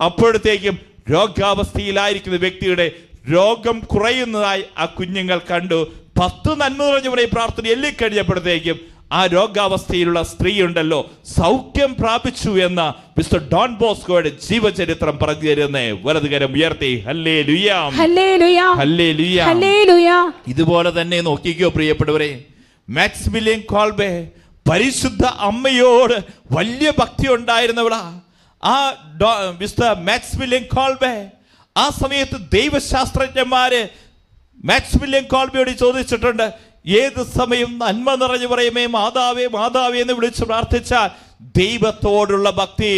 അപ്പോഴത്തേക്കും രോഗാവസ്ഥയിലായിരിക്കുന്ന വ്യക്തിയുടെ രോഗം കുറയുന്നതായി ആ കുഞ്ഞുങ്ങൾ കണ്ടു. 10 നന്മ നിറഞ്ഞു പറയും പ്രാർത്ഥന എല്ലിക്കഴിഞ്ഞപ്പോഴത്തേക്കും ആ രോഗാവസ്ഥയിലുള്ള സ്ത്രീ ഉണ്ടല്ലോ സൗഖ്യം പ്രാപിച്ചു എന്ന മിസ്റ്റർ ഡോൺ ബോസ്കോയുടെ ജീവചരിത്രം പറഞ്ഞു തരുന്നേ. വലതുകരം ഉയർത്തി ഹല്ലേലൂയ, ഹല്ലേലൂയ, ഹല്ലേലൂയ, ഹല്ലേലൂയ. ഇതുപോലെ തന്നെ നോക്കിക്കോ പ്രിയപ്പെട്ടവരെ, മാക്സിമിലിയൻ കോൾബെ പരിശുദ്ധ അമ്മയോട് വലിയ ഭക്തി ഉണ്ടായിരുന്നവളാ. ആ മിസ്റ്റർ മാക്സിമിലിയൻ കോൾബെ ആ സമയത്ത് ദൈവശാസ്ത്രജ്ഞന്മാര് മാക്സിമിലിയൻ കോൾബെയോട് ചോദിച്ചിട്ടുണ്ട്, ഏത് സമയം നന്മ നിറഞ്ഞു പറയുമേ മാതാവേ മാതാവേ എന്ന് വിളിച്ച് പ്രാർത്ഥിച്ചാൽ ദൈവത്തോടുള്ള ഭക്തി,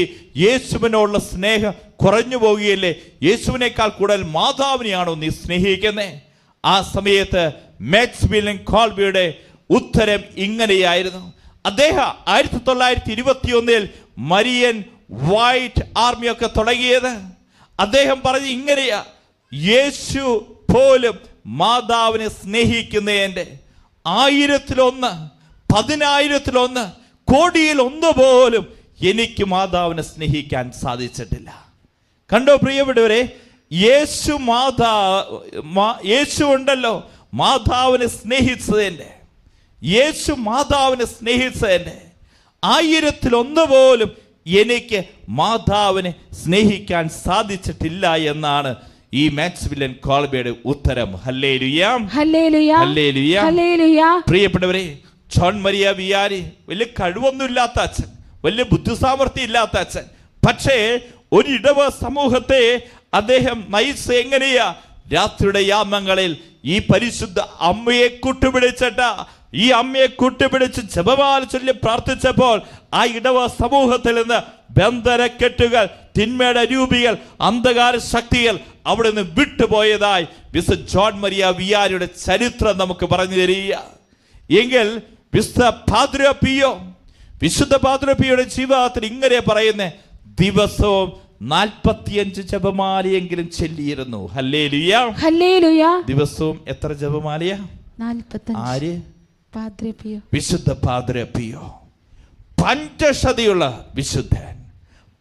യേശുവിനോടുള്ള സ്നേഹം കുറഞ്ഞു പോവുകയില്ലേ? യേശുവിനേക്കാൾ കൂടുതൽ മാതാവിനെയാണോ നീ സ്നേഹിക്കുന്നേ? ആ സമയത്ത് മാക്സിമിലിയൻ കോൾബെയുടെ ഉത്തരം ഇങ്ങനെയായിരുന്നു. അദ്ദേഹം 1921 മരിയൻ വൈറ്റ് ആർമിയൊക്കെ തുടങ്ങിയത്. അദ്ദേഹം പറഞ്ഞു ഇങ്ങനെയാ, യേശു പോലും മാതാവിനെ സ്നേഹിക്കുന്നതിൻ്റെ 1000-1, 10,000-1, കോടിയിൽ 1 പോലും എനിക്ക് മാതാവിനെ സ്നേഹിക്കാൻ സാധിച്ചിട്ടില്ല. കണ്ടോ പ്രിയപ്പെട്ടവരെ, യേശു ഉണ്ടല്ലോ മാതാവിനെ സ്നേഹിച്ചതിൻ്റെ, യേശു മാതാവിനെ സ്നേഹിച്ചതിൻ്റെ 1000-1 പോലും എനിക്ക് മാതാവിനെ സ്നേഹിക്കാൻ സാധിച്ചിട്ടില്ല എന്നാണ് ഈ മാക്സിമിലിയൻ കോൾബെയുടെ ഉത്തരം. ഹല്ലേലൂയ, ഹല്ലേലൂയ, ഹല്ലേലൂയ, ഹല്ലേലൂയ. പ്രിയപ്പെട്ടവരെ, ജോൺ മരിയ വിയാരി വലിയ കഴിവൊന്നും ഇല്ലാത്ത അച്ഛൻ, വലിയ ബുദ്ധിസാമർഥ്യം ഇല്ലാത്ത അച്ഛൻ. പക്ഷേ ഒരു ഇടവ സമൂഹത്തെ അദ്ദേഹം നയിച്ച എങ്ങനെയാ? രാത്രിയുടെ യാമങ്ങളിൽ ഈ പരിശുദ്ധ അമ്മയെ കൂട്ടുപിടിച്ചിട്ട് ഈ അമ്മയെ കൂട്ടുപിടിച്ച് ജപമാല ചൊല്ലി പ്രാർത്ഥിച്ചപ്പോൾ ആ ഇടവ സമൂഹത്തിൽ നിന്ന് ബന്ധനക്കെട്ടുകൾ, തിന്മയുടെ രൂപികൾ, അന്ധകാര ശക്തികൾ അവിടെ നിന്ന് വിട്ടുപോയതായി മിസ്റ്റർ ജോൺ മരിയ വിയാരിയുടെ ചരിത്രം നമുക്ക് പറഞ്ഞു തരിക. എങ്കിൽ വിശുദ്ധ പാദ്രി പിയോയുടെ ജീവിതത്തിൽ ഇങ്ങനെ പറയുന്നേ, ദിവസവും 45 ജപമാലയെങ്കിലും ചൊല്ലിയിരുന്നു. Hallelujah, hallelujah. ദിവസവും എത്ര ജപമാലയാ? 45. ആര്? പാദ്രി പിയോ, വിശുദ്ധ പാദ്രി പിയോ. പഞ്ചശതിയുള്ള വിശുദ്ധൻ,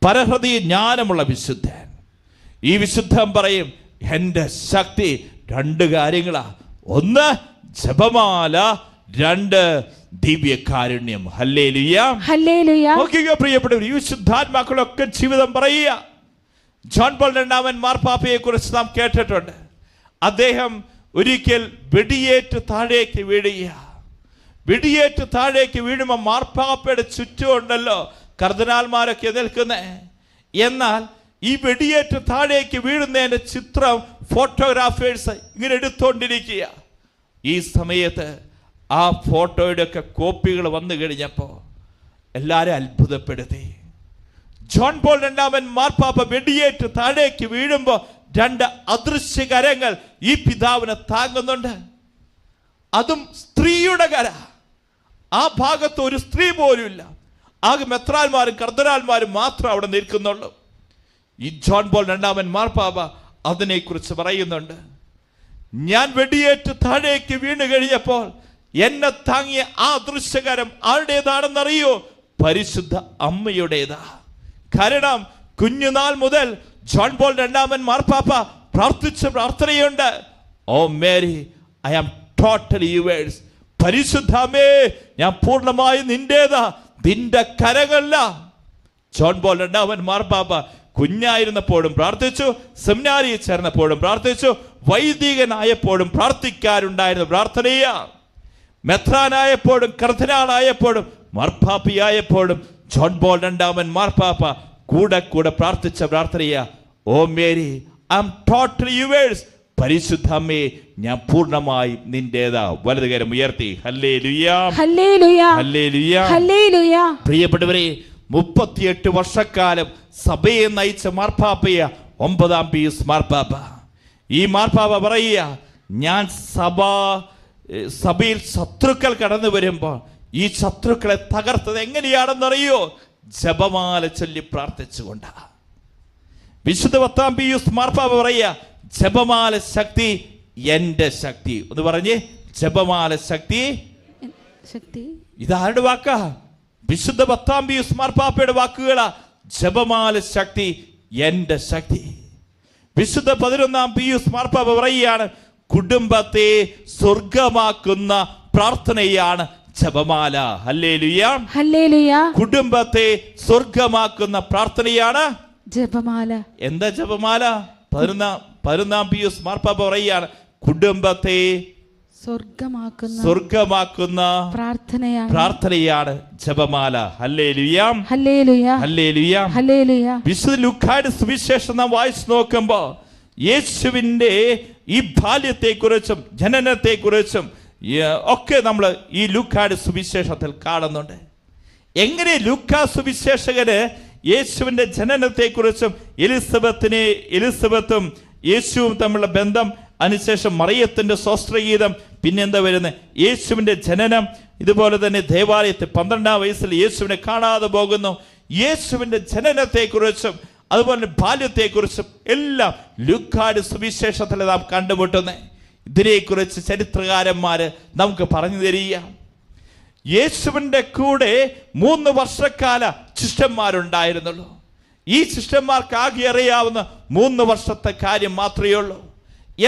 പരഹൃദയ ജ്ഞാനമുള്ള വിശുദ്ധൻ. ഈ വിശുദ്ധൻ പറയും, എൻ്റെ ശക്തി 2 കാര്യങ്ങളാ. 1 ജപമാല, 2 ദിവ്യകാരുണ്യം. Hallelujah, hallelujah. നോക്കിക്കോ പ്രിയപ്പെട്ടവർ, ഈ വിശുദ്ധാത്മാക്കളൊക്കെ ജീവിതം പറയുക. ജോൺ പോൾ 2 മാർപ്പാപ്പയെ കുറിച്ച് നാം കേട്ടിട്ടുണ്ട്. അദ്ദേഹം ഒരിക്കൽ വെടിയേറ്റ് താഴേക്ക് വീഴുമ്പോൾ മാർപ്പാപ്പയുടെ ചുറ്റുമുണ്ടല്ലോ കർദിനാൾമാരൊക്കെ നിൽക്കുന്നേ. എന്നാൽ ഈ വെടിയേറ്റ് താഴേക്ക് വീഴുന്നതിന്റെ ചിത്രം ഫോട്ടോഗ്രാഫേഴ്സ് ഇങ്ങനെ എടുത്തോണ്ടിരിക്കുക. ഈ സമയത്ത് ആ ഫോട്ടോയുടെ ഒക്കെ കോപ്പികൾ വന്നു കഴിഞ്ഞപ്പോൾ എല്ലാരും അത്ഭുതപ്പെടുത്തി. ജോൺ പോൾ രണ്ടാമൻ മാർപ്പാപ്പ വെടിയേറ്റ് താഴേക്ക് വീഴുമ്പോൾ 2 അദൃശ്യ കരങ്ങൾ ഈ പിതാവിനെ താങ്ങുന്നുണ്ട്. അതും സ്ത്രീയുടെ കര. ആ ഭാഗത്ത് ഒരു സ്ത്രീ പോലും ഇല്ല. ആകെ മെത്രാന്മാരും കർദ്ദനാന്മാരും മാത്രം അവിടെ നിൽക്കുന്നുള്ളൂ. ഈ ജോൺ പോൾ രണ്ടാമൻ മാർപ്പാപ്പ അതിനെക്കുറിച്ച് പറയുന്നുണ്ട്. ഞാൻ വെടിയേറ്റ് താഴേക്ക് വീണ് കഴിഞ്ഞപ്പോൾ എന്നെ താങ്ങിയ ആ ദൃശ്യകരം ആരുടേതാണെന്നറിയോ? പരിശുദ്ധ അമ്മയുടേതാ. കാരണം കുഞ്ഞുനാൾ മുതൽ ജോൺ പോൾ രണ്ടാമൻ മാർപ്പാപ്പ പ്രാർത്ഥിച്ച പ്രാർത്ഥനയുണ്ട്. O Mary, I am totally yours. പരിശുദ്ധ അമ്മേ, ഞാൻ പൂർണ്ണമായി നിന്റേതാ, നിന്റെ കരങ്ങളല്ല. ജോൺ പോൾ രണ്ടാമൻ മാർപ്പാപ്പ കുഞ്ഞായിരുന്നപ്പോഴും പ്രാർത്ഥിച്ചു, സെമിനാരിയിൽ ചേർന്നപ്പോഴും പ്രാർത്ഥിച്ചു, വൈദികനായപ്പോഴും പ്രാർത്ഥിക്കാറുണ്ടായിരുന്ന പ്രാർത്ഥനയാ. മെത്രാനായപ്പോഴും കർദ്ദനാളായപ്പോഴും മാർപ്പാപ്പയായപ്പോഴും ജോൺ പോൾ രണ്ടാമൻ മാർപ്പാപ്പ കൂടെ കൂടെ പ്രാർത്ഥിച്ച പ്രാർത്ഥനയാ. O Mary, I am totally yours. പരിശുദ്ധ അമ്മേ, ഞാൻ പൂർണ്ണമായി നിന്റേതാ. വലതുകരം ഉയർത്തി ഹല്ലേലൂയ, ഹല്ലേലൂയ, ഹല്ലേലൂയ, ഹല്ലേലൂയ. പ്രിയപ്പെട്ടവരെ, 38 വർഷക്കാലം സഭയെ നയിച്ച മാർപ്പാപ്പയ 9-ാം പീയൂസ് മാർപ്പാപ്പ. ഈ മാർപ്പാപ്പ പറയുക, ഞാൻ സഭയിൽ ശത്രുക്കൾ കടന്നു വരുമ്പോൾ ഈ ശത്രുക്കളെ തകർത്തത് എങ്ങനെയാണെന്നറിയോ? ജപമാല ചൊല്ലി പ്രാർത്ഥിച്ചുകൊണ്ടാ. വിശുദ്ധ 10-ാം പീയൂസ് മാർപ്പാപ്പ പറയുക, ജപമാല ശക്തി എന്റെ ശക്തി. ഒന്ന് പറഞ്ഞേ, ജപമാല ശക്തി. ഇതാരുടെ വാക്കാ? വിശുദ്ധ 10-ാം പീയൂസ് മാർപ്പാപ്പയുടെ വാക്കുകളാ. ജപമാല ശക്തി എന്റെ ശക്തി. വിശുദ്ധ 11-ാം പീയൂസ് മാർപ്പാപ്പ പറയുകയാണ്, കുടുംബത്തെ സ്വർഗമാക്കുന്ന പ്രാർത്ഥനയാണ് ജപമാല. Hallelujah, hallelujah. കുടുംബത്തെ സ്വർഗമാക്കുന്ന പ്രാർത്ഥനയാണ് ജപമാല. എന്താ ജപമാല? 11-ാം പീയൂസ് മാർപ്പാപ്പ പറയുകയാണ്, കുടുംബത്തെ സ്വർഗമാക്കുന്ന പ്രാർത്ഥനയാണ് ജപമാല. ഹല്ലേലൂയ, ഹല്ലേലൂയ, ഹല്ലേലൂയ, ഹല്ലേലൂയ. വിശുദ്ധ ലൂക്കായുടെ സുവിശേഷം നാം വായിച്ചു നോക്കുമ്പോൾ യേശുവിന്റെ ഈ ബാല്യത്തെക്കുറിച്ചും ജനനത്തെക്കുറിച്ചും ഒക്കെ നമ്മൾ ഈ ലൂക്കായുടെ സുവിശേഷത്തിൽ കാണുന്നുണ്ട്. എങ്ങനെ ലൂക്കാ സുവിശേഷകന് യേശുവിന്റെ ജനനത്തെക്കുറിച്ചും എലിസബത്തും യേശുവും തമ്മിലുള്ള ബന്ധം, അതിനുശേഷം മറിയത്തിന്റെ സ്വസ്ത്രഗീതം, പിന്നെന്താ വരുന്നത് യേശുവിന്റെ ജനനം, ഇതുപോലെ തന്നെ ദേവാലയത്തിൽ 12-ാം വയസ്സിൽ യേശുവിനെ കാണാതെ പോകുന്നു. യേശുവിന്റെ ജനനത്തെക്കുറിച്ചും അതുപോലെ ബാല്യത്തെക്കുറിച്ചും എല്ലാം ലൂക്കായുടെ സുവിശേഷത്തിൽ നാം കണ്ടുമുട്ടുന്നത്. ഇതിനെക്കുറിച്ച് ചരിത്രകാരന്മാര് നമുക്ക് പറഞ്ഞു തരിക. യേശുവിന്റെ കൂടെ 3 വർഷക്കാല ശിഷ്യന്മാരുണ്ടായിരുന്നുള്ളൂ. ഈ ശിഷ്യന്മാർക്ക് ആകെ അറിയാവുന്ന 3 വർഷത്തെ കാര്യം മാത്രമേ ഉള്ളൂ.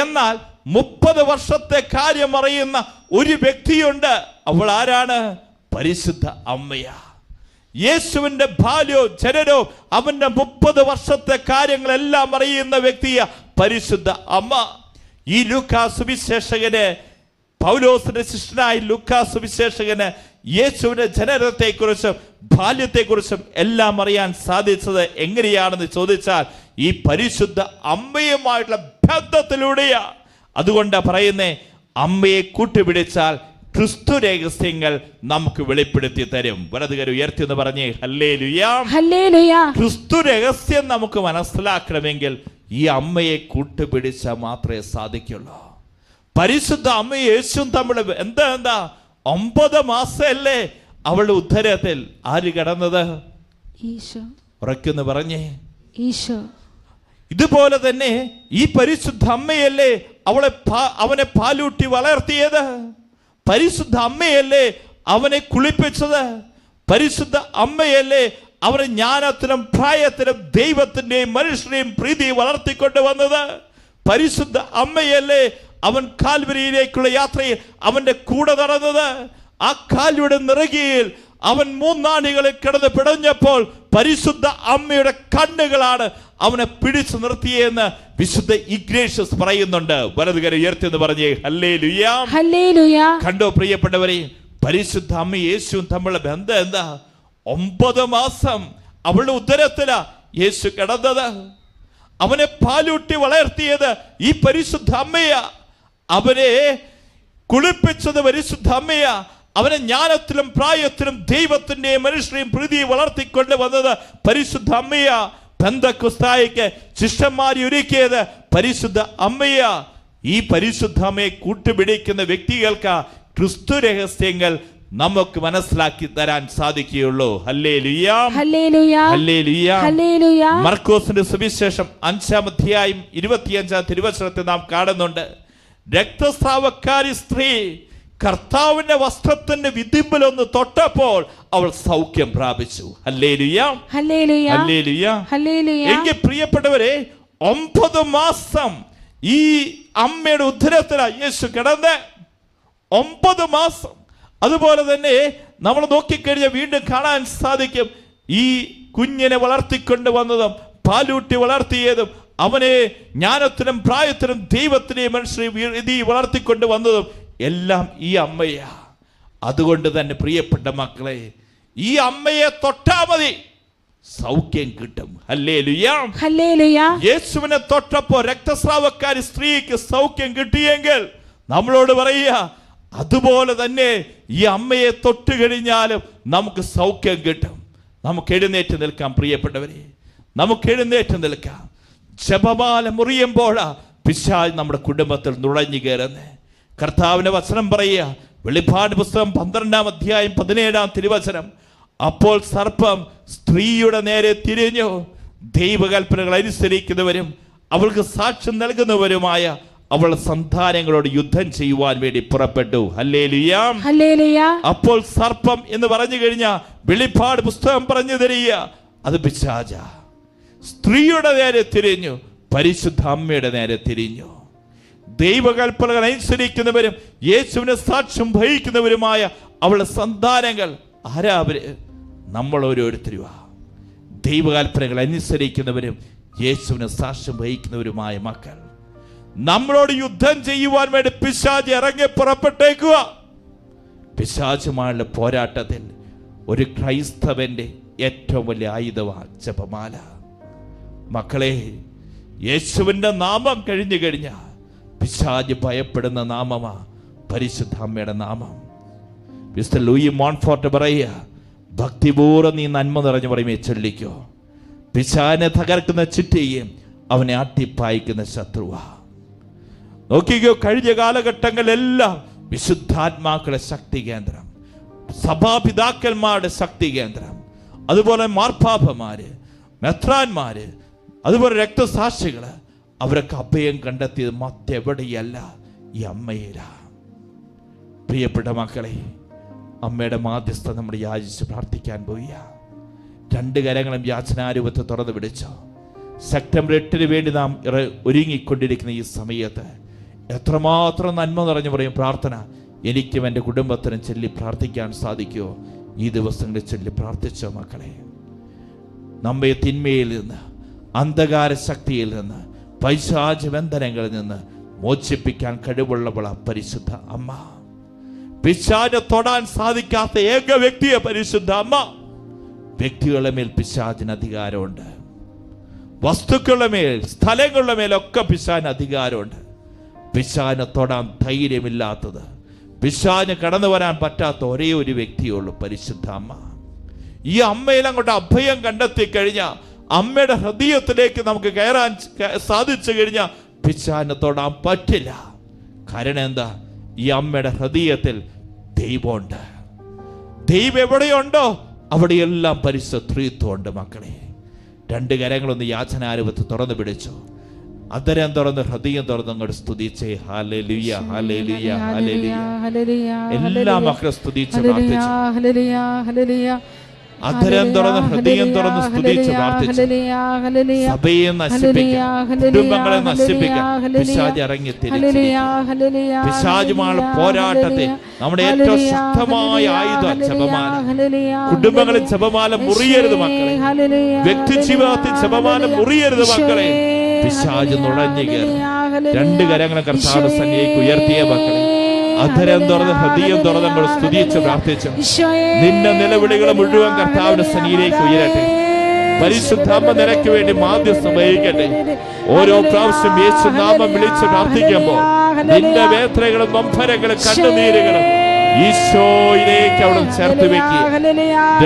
എന്നാൽ 30 വർഷത്തെ കാര്യം അറിയുന്ന ഒരു വ്യക്തിയുണ്ട്. അവൾ ആരാണ്? പരിശുദ്ധ അമ്മയാ. യേശുവിന്റെ ബാല്യവും ജനനവും അവന്റെ 30 വർഷത്തെ കാര്യങ്ങളെല്ലാം അറിയുന്ന വ്യക്തിയാ പരിശുദ്ധ അമ്മ. ഈ ലൂക്കാ സുവിശേഷകന്, പൗലോസിന്റെ ശിഷ്യനായ ലൂക്കാ സുവിശേഷകന് യേശുവിന്റെ ജനനത്തെക്കുറിച്ചും ബാല്യത്തെക്കുറിച്ചും എല്ലാം അറിയാൻ സാധിച്ചത് എങ്ങനെയാണെന്ന് ചോദിച്ചാൽ ഈ പരിശുദ്ധ അമ്മയുമായിട്ടുള്ള ബന്ധത്തിലൂടെയാ. അതുകൊണ്ടാ പറയുന്നേ, അമ്മയെ കൂട്ടുപിടിച്ചാൽ ക്രിസ്തു രഹസ്യങ്ങൾ നമുക്ക് വെളിപ്പെടുത്തി തരും. വലതുകരം ഉയർത്തി എന്ന് പറഞ്ഞേ ഹല്ലേലൂയ, ഹല്ലേലൂയ. ക്രിസ്തു രഹസ്യം നമുക്ക് മനസ്സിലാക്കണമെങ്കിൽ ഈ അമ്മയെ കൂട്ടുപിടിച്ചാൽ മാത്രമേ സാധിക്കുള്ളൂ. പരിശുദ്ധ അമ്മയും യേശുവും തമ്മിൽ എന്താ 9 മാസമല്ലേ അവളുടെ ഉദരത്തിൽ ആര് കിടന്നത്? ഈശോ. ഉറക്കെന്ന് പറഞ്ഞേ, ഈശോ. ഇതുപോലെ തന്നെ ഈ പരിശുദ്ധ അമ്മയല്ലേ അവനെ പാലൂട്ടി വളർത്തിയത്? പരിശുദ്ധ അമ്മയല്ലേ അവനെ കുളിപ്പിച്ചത്? പരിശുദ്ധ അമ്മയല്ലേ അവനെ ജ്ഞാനത്തിലും പ്രായത്തിലും ദൈവത്തിന്റെയും മനുഷ്യരെയും പ്രീതി വളർത്തിക്കൊണ്ട് വന്നത്? പരിശുദ്ധ അമ്മയല്ലേ അവൻ കാൽവരിയിലേക്കുള്ള യാത്രയിൽ അവന്റെ കൂടെ നടന്നത്? ആ കാൽവരിയുടെ നിറകിയിൽ അവൻ 3 നാഴികളിൽ കിടന്ന് പിടഞ്ഞപ്പോൾ പരിശുദ്ധ അമ്മയുടെ കണ്ണുകളാണ് അവനെ പിടിച്ചു നിർത്തിയെന്ന് വിശുദ്ധ ഇഗ്നേഷ്യസ് പറയുന്നുണ്ട്. വലതുകരം ഉയർത്തി എന്ന് പറഞ്ഞേ ഹല്ലേലൂയ, ഹല്ലേലൂയ. കണ്ടോ പ്രിയപ്പെട്ടവരെ, പരിശുദ്ധ അമ്മ യേശുവും തമ്മിലുള്ള ബന്ധം എന്താ? 9 മാസം അവളുടെ ഉദരത്തിലാ യേശു കിടന്നത്. അവനെ പാലൂട്ടി വളർത്തിയത് ഈ പരിശുദ്ധ അമ്മയാ. അവനെ കുളിപ്പിച്ചത് പരിശുദ്ധ അമ്മയാ. അവനെ ജ്ഞാനത്തിലും പ്രായത്തിലും ദൈവത്തിന്റെയും മനുഷ്യരെയും പ്രീതി വളർത്തിക്കൊണ്ട് വന്നത് പരിശുദ്ധ അമ്മയാ. പെന്തക്കോസ്തായിക്ക് ശിഷ്യന്മാരെ ഒരുക്കിയത് പരിശുദ്ധ അമ്മയാ. ഈ പരിശുദ്ധ അമ്മയെ കൂട്ടുപിടിക്കുന്ന വ്യക്തികൾക്ക് ക്രിസ്തു രഹസ്യങ്ങൾ നമുക്ക് മനസ്സിലാക്കി തരാൻ സാധിക്കുകയുള്ളൂ. ഹല്ലേലൂയ, ഹല്ലേലൂയ, ഹല്ലേലൂയ, ഹല്ലേലൂയ. മർക്കോസിന്റെ സുവിശേഷം 5-ാം അധ്യായം 25-ാം തിരുവചനത്തിൽ നാം കാണുന്നുണ്ട്, രക്തസ്രാവക്കാരി സ്ത്രീ കർത്താവിന്റെ വസ്ത്രത്തിന്റെ വിതിമ്പലൊന്ന് തൊട്ടപ്പോൾ അവൾ സൗഖ്യം പ്രാപിച്ചു. ഹല്ലേലൂയ, ഹല്ലേലൂയ, ഹല്ലേലൂയ, ഹല്ലേലൂയ. എങ്കിൽ പ്രിയപ്പെട്ടവരെ, 9 മാസം ഈ അമ്മയുടെ ഉദരത്തിലാണ് യേശു കിടന്ന്. 9 മാസം. അതുപോലെ തന്നെ നമ്മൾ നോക്കിക്കഴിഞ്ഞാൽ വീണ്ടും കാണാൻ സാധിക്കും, ഈ കുഞ്ഞിനെ വളർത്തിക്കൊണ്ട് വന്നതും പാലൂട്ടി വളർത്തിയതും അവനെ ജ്ഞാനത്തിനും പ്രായത്തിനും ദൈവത്തിനെയും മനുഷ്യരെ വളർത്തിക്കൊണ്ട് വന്നതും എല്ലാം ഈ അമ്മയാ. അതുകൊണ്ട് തന്നെ പ്രിയപ്പെട്ട മക്കളെ, ഈ അമ്മയെ തൊട്ടാ മതി, സൗഖ്യം കിട്ടും. Hallelujah, hallelujah. യേശുവിനെ തൊട്ടപ്പോ രക്തസ്രാവക്കാരി സ്ത്രീക്ക് സൗഖ്യം കിട്ടിയെങ്കിൽ നമ്മളോട് പറയുക, അതുപോലെ തന്നെ ഈ അമ്മയെ തൊട്ട് കഴിഞ്ഞാലും നമുക്ക് സൗഖ്യം കിട്ടും. നമുക്ക് എഴുന്നേറ്റ് നിൽക്കാം പ്രിയപ്പെട്ടവരെ, നമുക്ക് എഴുന്നേറ്റ് നിൽക്കാം. ജപമാല മുറിയുമ്പോഴാ പിശാച് നമ്മുടെ കുടുംബത്തിൽ നുഴഞ്ഞു കയറുന്നത്. കർത്താവിന്റെ വചനം പറയുക, വെളിപ്പാട് പുസ്തകം 12-ാം അധ്യായം 17-ാം തിരുവചനം, അപ്പോൾ സർപ്പം സ്ത്രീയുടെ നേരെ തിരിഞ്ഞു, ദൈവകൽപ്പനകൾ അനുസരിക്കുന്നവരും അവൾക്ക് സാക്ഷ്യം നൽകുന്നവരുമായ അവളുടെ സന്താനങ്ങളോട് യുദ്ധം ചെയ്യുവാൻ വേണ്ടി പുറപ്പെട്ടു. Hallelujah, hallelujah. അപ്പോൾ സർപ്പം എന്ന് പറഞ്ഞു കഴിഞ്ഞാൽ വെളിപ്പാട് പുസ്തകം പറഞ്ഞു തരിക, അത് പിശാച. സ്ത്രീയുടെ നേരെ തിരിഞ്ഞു, പരിശുദ്ധ അമ്മയുടെ നേരെ തിരിഞ്ഞു. ദൈവകൽപ്പനകൾ അനുസരിക്കുന്നവരും യേശുവിനെ സാക്ഷ്യം വഹിക്കുന്നവരുമായ അവളുടെ സന്താനങ്ങൾ ആരാ? അവര് നമ്മൾ ഓരോരുത്തരുവാ. ദൈവകൽപ്പനകൾ അനുസരിക്കുന്നവരും യേശുവിനെ സാക്ഷ്യം വഹിക്കുന്നവരുമായ മക്കൾ. നമ്മളോട് യുദ്ധം ചെയ്യുവാൻ വേണ്ടി പിശാച് ഇറങ്ങി പുറപ്പെട്ടേക്കുക. പിശാചുമായുള്ള പോരാട്ടത്തിൽ ഒരു ക്രൈസ്തവന്റെ ഏറ്റവും വലിയ ആയുധമാണ് ജപമാല. മക്കളെ, യേശുവിന്റെ നാമം കഴിഞ്ഞു കഴിഞ്ഞാൽ പിശാച് ഭയപ്പെടുന്ന നാമമാ പരിശുദ്ധ അമ്മയുടെ നാമം. മിസ്റ്റർ ലൂയി മോൺഫോർട്ട് പറയുക, ഭക്തിപൂർവ്വം നീ നന്മ നിറഞ്ഞു പറയുമേ ചൊല്ലിക്കോ, പിശാചിനെ തകർക്കുന്ന ചിട്ടയും അവനെ ആട്ടിപ്പായിക്കുന്ന ശത്രുവാ. നോക്കിക്കോ, കഴിഞ്ഞ കാലഘട്ടങ്ങളിലെല്ലാം വിശുദ്ധാത്മാക്കളുടെ ശക്തി കേന്ദ്രം, സഭാപിതാക്കന്മാരുടെ ശക്തി കേന്ദ്രം, അതുപോലെ മാർപ്പാപ്പമാര്, മെത്രാന്മാര്, അതുപോലെ രക്തസാക്ഷികള്, അവരൊക്കെ അഭയം കണ്ടെത്തിയത് മറ്റെവിടെയല്ല, ഈ അമ്മയിലാ. പ്രിയപ്പെട്ട മക്കളെ, അമ്മയുടെ മാധ്യസ്ഥ നമ്മൾ യാചിച്ച് പ്രാർത്ഥിക്കാൻ പോയ 2 കരങ്ങളും യാചനാരൂപത്തെ തുറന്നു പിടിച്ചോ. സെപ്റ്റംബർ 8-ന് വേണ്ടി നാം ഒരുങ്ങിക്കൊണ്ടിരിക്കുന്ന ഈ സമയത്ത് എത്രമാത്രം നന്മ നിറഞ്ഞു പറയും പ്രാർത്ഥന എനിക്കും എൻ്റെ കുടുംബത്തിനും ചൊല്ലി പ്രാർത്ഥിക്കാൻ സാധിക്കുമോ? ഈ ദിവസങ്ങളിൽ ചൊല്ലി പ്രാർത്ഥിച്ചോ മക്കളെ. നമ്മെ തിന്മയിൽ നിന്ന്, അന്ധകാര ശക്തിയിൽ നിന്ന്, പൈശാച ബന്ധനങ്ങളിൽ നിന്ന് മോചിപ്പിക്കാൻ കഴിവുള്ളവള പരിശുദ്ധ അമ്മ. പിശാചിനെ തൊടാൻ സാധിക്കാത്ത ഏക വ്യക്തിയെ പരിശുദ്ധ അമ്മ. വ്യക്തികളുടെ മേൽ പിശാചിന് അധികാരമുണ്ട്, വസ്തുക്കളുടെ മേൽ, സ്ഥലങ്ങളുടെ മേലൊക്കെ പിശാചിന് അധികാരമുണ്ട്. പിശാചിനെ തൊടാൻ ധൈര്യമില്ലാത്തത്, പിശാചിന് കടന്നു വരാൻ പറ്റാത്ത ഒരേ ഒരു വ്യക്തിയുള്ളൂ, പരിശുദ്ധ അമ്മ. ഈ അമ്മയിൽ അങ്ങോട്ട് അഭയം കണ്ടെത്തി കഴിഞ്ഞാൽ, അമ്മയുടെ ഹൃദയത്തിലേക്ക് നമുക്ക് കയറാൻ സാധിച്ചു കഴിഞ്ഞാൽ പിശാചിനെ തൊടാൻ പറ്റില്ല. കാരണം എന്താ? ഈ അമ്മയുടെ ഹൃദയത്തിൽ ദൈവമുണ്ട്. ദൈവം എവിടെയുണ്ടോ അവിടെയെല്ലാം പരിശുദ്ധത്വമുണ്ട്. മക്കളെ, 2 കരങ്ങളൊന്ന് യാചനാരൂപത്തിൽ തുറന്നു പിടിച്ചോ. അധരം തുറന്ന് ഹൃദയം തുറന്ന് അങ്ങോട്ട് സ്തുതിച്ചേ. ഹല്ലേലൂയ, ഹല്ലേലൂയ, ഹല്ലേലൂയ. എല്ലാ മക്കളും സ്തുതിച്ച് പ്രാർത്ഥിച്ചു. അധരം തുറന്ന് ഹൃദയം തുറന്ന് സ്തുതിച്ച് പ്രാർത്ഥിച്ചു. സഭയെ നശിപ്പിക്കാൻ, കുടുംബങ്ങളെ നശിപ്പിക്കാൻ പിശാച് ഇറങ്ങി തിരിച്ചിരിക്കുന്നു. പിശാചുമായുള്ള പോരാട്ടത്തെ നമ്മുടെ ഏറ്റവും ശക്തമായ ആയുധം ജപമാല. കുടുംബങ്ങളിൽ ജപമാല മുറിയരുത് മക്കളെ. വ്യക്തി ജീവിതത്തിൽ ജപമാല മുറിയരുത് മക്കളെ. പിശാച് നുഴഞ്ഞു കയറി. 2 കരങ്ങളും കർത്താവിന്റെ സന്നിധിയിലേക്ക് ഉയർത്തിയ മക്കളെ, അധരം തുറന്ന് ഹൃദയം തുറന്ന് നമ്മൾ സ്തുതിച്ച് പ്രാർത്ഥിച്ചു. നിന്റെ നിലവിളികൾ മുഴുവൻ കർത്താവിന്റെ സന്നിധിയിലേക്ക് ഉയരട്ടെ. പരിശുദ്ധാത്മ നിനക്ക് വേണ്ടി മാധ്യസ്ഥം വഹിക്കട്ടെ. ഓരോ പ്രാവശ്യം യേശു നാമം വിളിച്ച് പ്രാർത്ഥിക്കുമ്പോൾ നിന്റെ വേദനകളും നൊമ്പരങ്ങളും കണ്ണുനീരുകളും ഈശോയിലേക്ക് അവിടെ ചേർത്ത് വെക്കുക.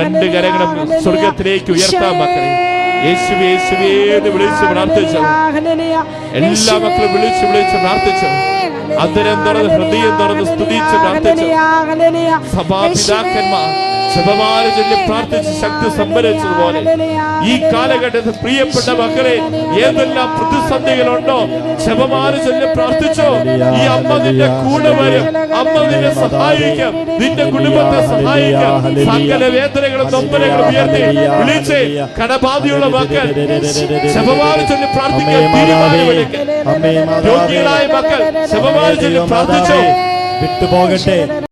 രണ്ട് കരങ്ങളും സ്വർഗത്തിലേക്ക് ഉയർത്താൻ മക്കളെ. യേശുവേ യേശുവേ എന്ന് വിളിച്ച് പ്രാർത്ഥിച്ചു. എല്ലാ മക്കളും വിളിച്ച് പ്രാർത്ഥിച്ചു. അന്തരം തുറന്ന് ഹൃദയം തുറന്ന് സ്തുതിച്ച് പ്രാർത്ഥിച്ചു. സഭാപിതാക്കന്മാർ ജപമാല ചൊല്ലി പ്രാർത്ഥിച്ച് ശക്തി സംഭരിച്ചതുപോലെ ഈ കാലഘട്ടത്തിൽ പ്രിയപ്പെട്ട മക്കളെ ഏതെല്ലാം പ്രതിസന്ധികളുണ്ടോ ജപമാല ചൊല്ലി പ്രാർത്ഥിച്ചോ. ഈ അമ്മ നിന്റെ കൂടെ വരും. അമ്മ നിന്നെ സഹായിക്കാം. നിന്റെ കുടുംബത്തെ സഹായിക്കാം. സകല വേദനകളും നൊമ്പരങ്ങളും ഉയർത്തി വിളിച്ച് കടബാധയുള്ള മക്കൾ ജപമാല ചൊല്ലി പ്രാർത്ഥിക്കാൻ തീരുമാനമെടുക്കുക. രോഗികളായ മക്കൾ ജപമാല ചൊല്ലി പ്രാർത്ഥിച്ചോ. വിട്ടുപോകട്ടെ.